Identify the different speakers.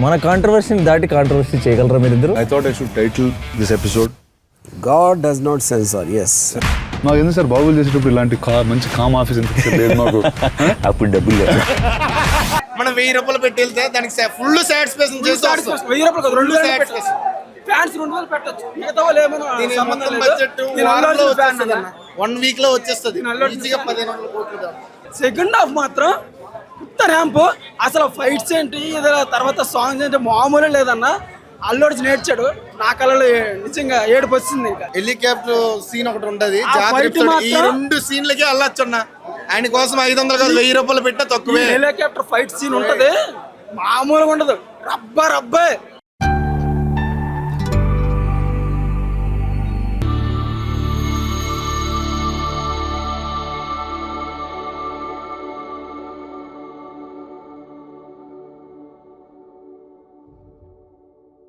Speaker 1: మన కాంట్రవర్సీని దాటి కాంట్రవర్సీ చేయగలరా మీరిద్దరు?
Speaker 2: I thought I should title this episode
Speaker 3: God does not censor. Yes.
Speaker 2: నాకు ఎందుకు సార్ బాగులు చేసేటప్పుడు ఇలాంటి మంచి కామ్ ఆఫీస్ ఎంత లేదు మాకు.
Speaker 1: అప్పుడు డబ్బులు లేదు.
Speaker 4: మనం 1000 రూపాయలు పెట్టి వెళ్తే దానికి ఫుల్ సాడ్ స్పేస్ చేసి
Speaker 5: 1000 రూపాయలు 200 పెట్టచ్చు. ఫ్యాన్స్ 200 పెట్టచ్చు. మిగతా వాళ్ళు ఏమన్నా
Speaker 4: మొత్తం బడ్జెట్ 1 వీక్ లో వచ్చేస్తుంది. ఈజీగా 1500 కోట్లు.
Speaker 5: సెకండ్ హాఫ్ మాత్రం కొత్త ర్యాంప్. అసలు ఫైట్స్ ఏంటి, తర్వాత సాంగ్స్ ఏంటి మామూలు లేదన్నా. అల్లుడు నేర్చాడు. నా కళలో నిజంగా ఏడుపు వచ్చింది. ఇంకా
Speaker 4: హెలికాప్టర్ సీన్ ఒకటి ఉంటది. ఈ 2 సీన్లకే అల్లొచ్చన్నా. ఆయన కోసం 500 కాదు 1000 రూపాయలు పెట్టా తక్కువే.
Speaker 5: హెలికాప్టర్ ఫైట్ సీన్ ఉంటది, మామూలుగా ఉండదు. రబ్బే